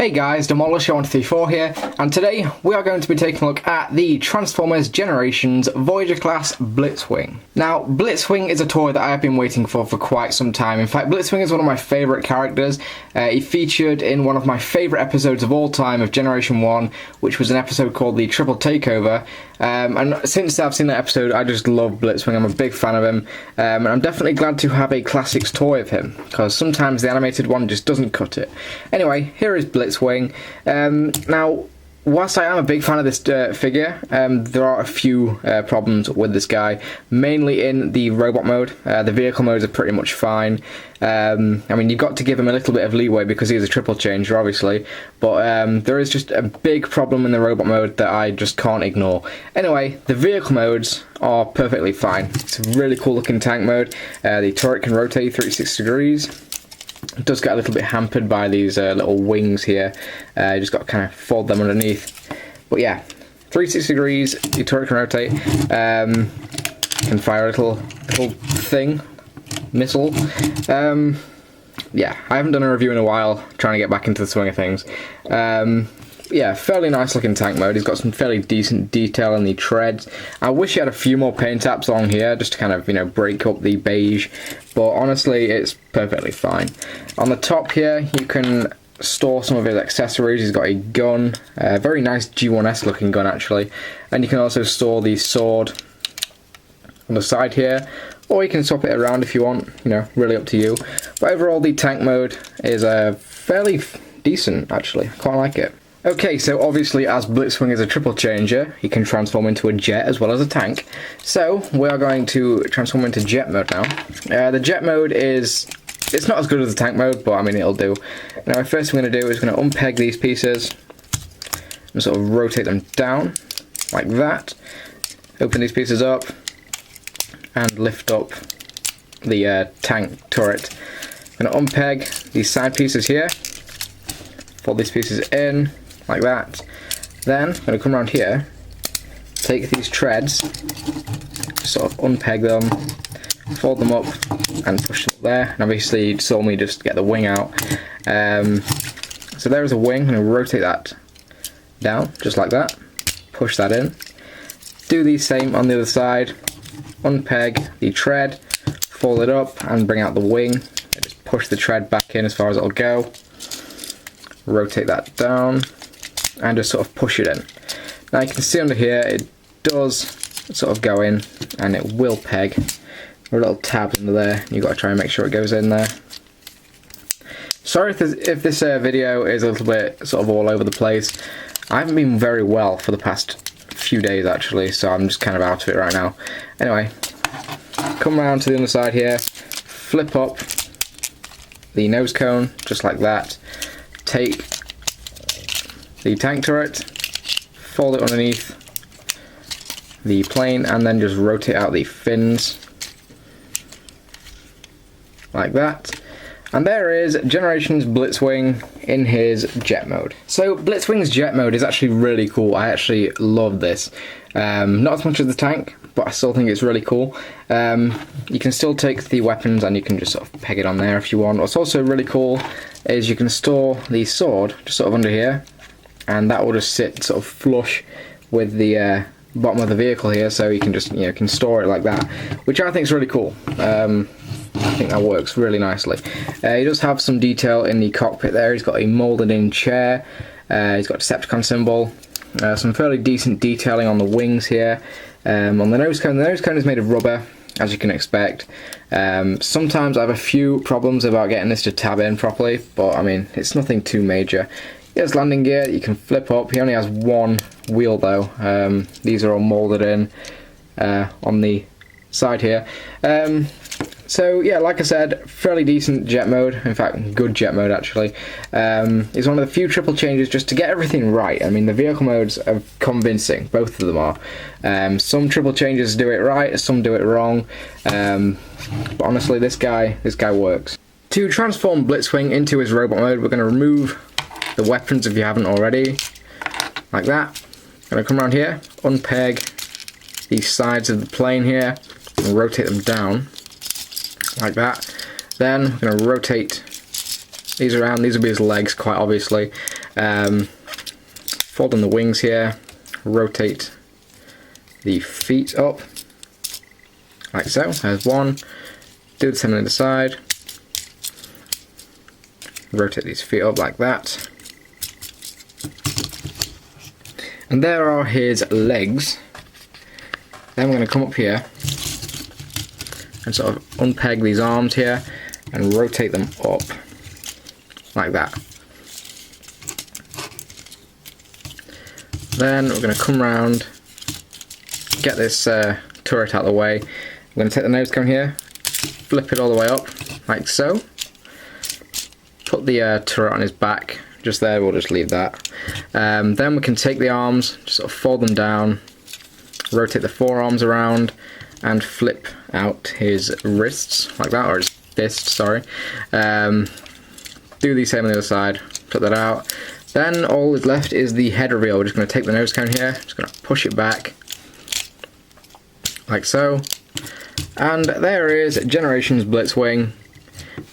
Hey guys, Demolisher134 here, and today we are going to be taking a look at the Transformers Generations Voyager class Blitzwing. Now, Blitzwing is a toy that I have been waiting for quite some time. In fact, Blitzwing is one of my favourite characters. He featured in one of my favourite episodes of all time of Generation 1, which was an episode called the Triple Takeover. And since I've seen that episode, I just love Blitzwing. I'm a big fan of him, and I'm definitely glad to have a classics toy of him, because sometimes the animated one just doesn't cut it. Anyway, here is Blitzwing. Now, whilst I am a big fan of this figure, there are a few problems with this guy, mainly in the robot mode. The vehicle modes are pretty much fine. I mean, you've got to give him a little bit of leeway because he is a triple changer, obviously, but there is just a big problem in the robot mode that I just can't ignore. Anyway, the vehicle modes are perfectly fine. It's a really cool looking tank mode. The turret can rotate 360 degrees. It does get a little bit hampered by these little wings here. You just got to kind of fold them underneath. But yeah, 360 degrees, your turret can rotate. Can fire a little thing, missile. Yeah, I haven't done a review in a while, trying to get back into the swing of things. Yeah, fairly nice looking tank mode. He's got some fairly decent detail in the treads. I wish he had a few more paint apps on here just to kind of, you know, break up the beige, but honestly it's perfectly fine. On the top here you can store some of his accessories. He's got a gun, a very nice G1S looking gun actually, and you can also store the sword on the side here, or you can swap it around if you want, you know, really up to you. But overall the tank mode is fairly decent actually, I quite like it. Okay, so obviously as Blitzwing is a triple changer, he can transform into a jet as well as a tank. So we are going to transform into jet mode now. The jet mode it's not as good as the tank mode, but I mean it'll do. Now first thing I'm going to do is going to unpeg these pieces and sort of rotate them down like that. Open these pieces up and lift up the tank turret. I'm going to unpeg these side pieces here, fold these pieces in like that. Then I'm going to come around here, take these treads, sort of unpeg them, fold them up and push them up there. And obviously you saw me just get the wing out. So there's a wing. I'm going to rotate that down just like that, push that in, do the same on the other side, unpeg the tread, fold it up and bring out the wing, just push the tread back in as far as it'll go, rotate that down and just sort of push it in. Now you can see under here it does sort of go in and it will peg. There are little tabs under there, you've got to try and make sure it goes in there. Sorry if this video is a little bit sort of all over the place. I haven't been very well for the past few days actually, so I'm just kind of out of it right now. Anyway, come around to the other side here, flip up the nose cone just like that, take the tank turret, fold it underneath the plane and then just rotate out the fins like that. And there is Generations Blitzwing in his jet mode. So Blitzwing's jet mode is actually really cool. I actually love this. Not as much as the tank, but I still think it's really cool. You can still take the weapons and you can just sort of peg it on there if you want. What's also really cool is you can store the sword just sort of under here, and that will just sit sort of flush with the bottom of the vehicle here, so you can just, you know, can store it like that, which I think is really cool. I think that works really nicely. He does have some detail in the cockpit there. He's got a moulded in chair, he's got a Decepticon symbol, some fairly decent detailing on the wings here. On the nose cone is made of rubber, as you can expect. Sometimes I have a few problems about getting this to tab in properly, but I mean it's nothing too major. He has landing gear that you can flip up. He only has one wheel though. These are all moulded in on the side here. So yeah, like I said, fairly decent jet mode, in fact good jet mode actually. It's one of the few triple changes just to get everything right. I mean the vehicle modes are convincing, both of them are. Some triple changes do it right, some do it wrong, but honestly this guy works. To transform Blitzwing into his robot mode, we're going to remove the weapons if you haven't already, like that. I'm going to come around here, unpeg the sides of the plane here, and rotate them down like that. Then I'm going to rotate these around. These will be his legs, quite obviously. Fold in the wings here, rotate the feet up, like so. There's one. Do the same on the side. Rotate these feet up like that. And there are his legs. Then we're going to come up here and sort of unpeg these arms here and rotate them up like that. Then we're going to come round, get this turret out of the way. I'm going to take the nose cone here, flip it all the way up like so. Put the turret on his back, just there, we'll just leave that. Then we can take the arms, just sort of fold them down, rotate the forearms around, and flip out his wrists like that, or his fists, sorry. Do the same on the other side, put that out. Then all is left is the head reveal. We're just going to take the nose cone here, just going to push it back, like so. And there is Generations Blitzwing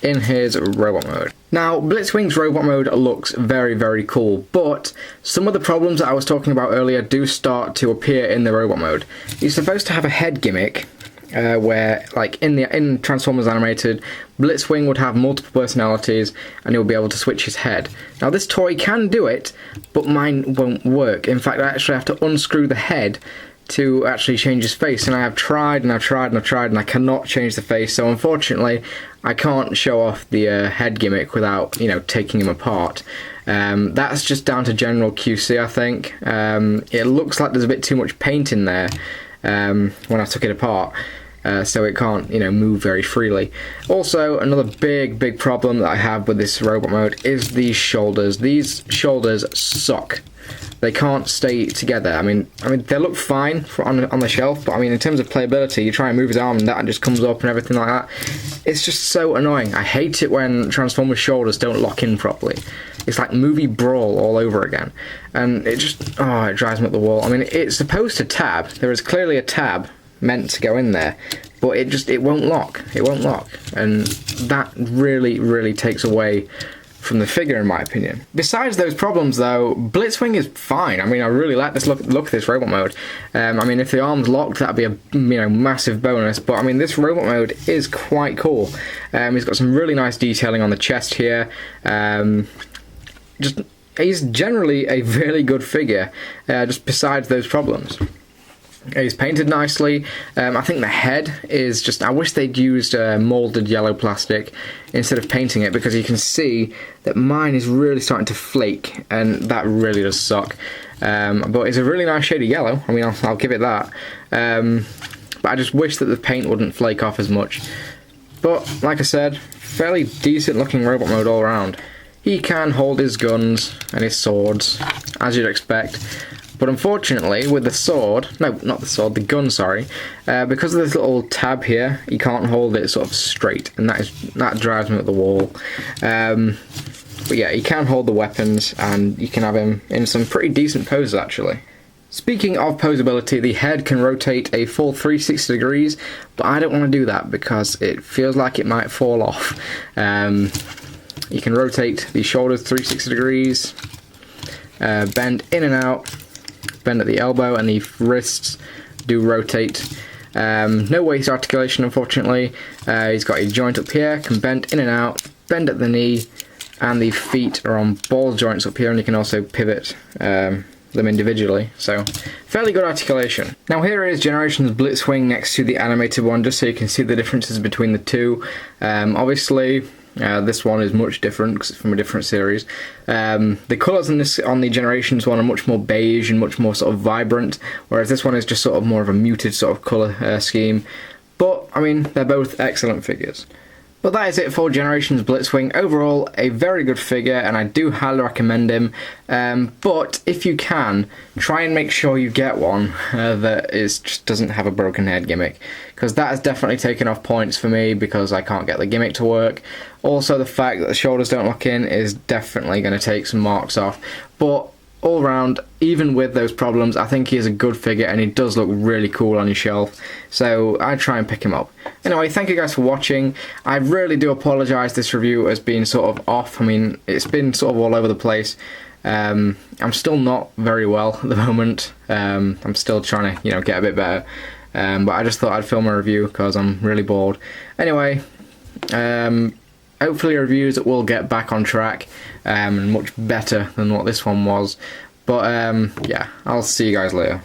in his robot mode. Now, Blitzwing's robot mode looks very, very cool, but some of the problems that I was talking about earlier do start to appear in the robot mode. He's supposed to have a head gimmick, where, like in Transformers Animated, Blitzwing would have multiple personalities and he'll be able to switch his head. Now, this toy can do it, but mine won't work. In fact, I actually have to unscrew the head to actually change his face, and I have tried and I've tried and I've tried and I cannot change the face, so unfortunately I can't show off the head gimmick without, you know, taking him apart. That's just down to general QC, I think. It looks like there's a bit too much paint in there when I took it apart, so it can't, you know, move very freely. Also, another big problem that I have with this robot mode is these shoulders. These shoulders suck. They can't stay together. I mean, they look fine on the shelf, but I mean, in terms of playability, you try and move his arm and that just comes up and everything like that. It's just so annoying. I hate it when Transformers shoulders don't lock in properly. It's like movie Brawl all over again, and it just, oh, it drives me up the wall. I mean, it's supposed to tab. There is clearly a tab meant to go in there, but it won't lock. It won't lock, and that really takes away from the figure, in my opinion. Besides those problems though, Blitzwing is fine. I mean, I really like this look of this robot mode. I mean, if the arms locked, that'd be a, you know, massive bonus, but I mean, this robot mode is quite cool. He's got some really nice detailing on the chest here. He's generally a really good figure, just besides those problems. He's painted nicely. I think the head is just, I wish they'd used moulded yellow plastic instead of painting it, because you can see that mine is really starting to flake, and that really does suck. But it's a really nice shade of yellow. I mean, I'll give it that. But I just wish that the paint wouldn't flake off as much. But like I said, fairly decent looking robot mode all around. He can hold his guns and his swords, as you'd expect. But unfortunately, with the sword, no, not the sword, the gun, sorry, because of this little tab here, he can't hold it sort of straight, and that drives me up the wall. But yeah, he can hold the weapons, and you can have him in some pretty decent poses, actually. Speaking of posability, the head can rotate a full 360 degrees, but I don't want to do that because it feels like it might fall off. You can rotate the shoulders 360 degrees, bend in and out, bend at the elbow, and the wrists do rotate. No waist articulation, unfortunately. He's got a joint up here, can bend in and out, bend at the knee, and the feet are on ball joints up here, and you can also pivot them individually, so fairly good articulation. Now here is Generations Blitzwing next to the animated one, just so you can see the differences between the two. Obviously, this one is much different because it's from a different series. The colours on the Generations one are much more beige and much more sort of vibrant, whereas this one is just sort of more of a muted sort of colour scheme. But, I mean, they're both excellent figures. But that is it for Generations Blitzwing. Overall, a very good figure, and I do highly recommend him. But if you can, try and make sure you get one that just doesn't have a broken head gimmick, because that has definitely taken off points for me because I can't get the gimmick to work. Also, the fact that the shoulders don't lock in is definitely going to take some marks off. But all round, even with those problems, I think he is a good figure and he does look really cool on your shelf, so I'd try and pick him up. Anyway, thank you guys for watching. I really do apologise this review has been sort of off. I mean, it's been sort of all over the place. I'm still not very well at the moment. I'm still trying to, get a bit better. But I just thought I'd film a review because I'm really bored. Anyway, hopefully reviews will get back on track and much better than what this one was. But yeah, I'll see you guys later.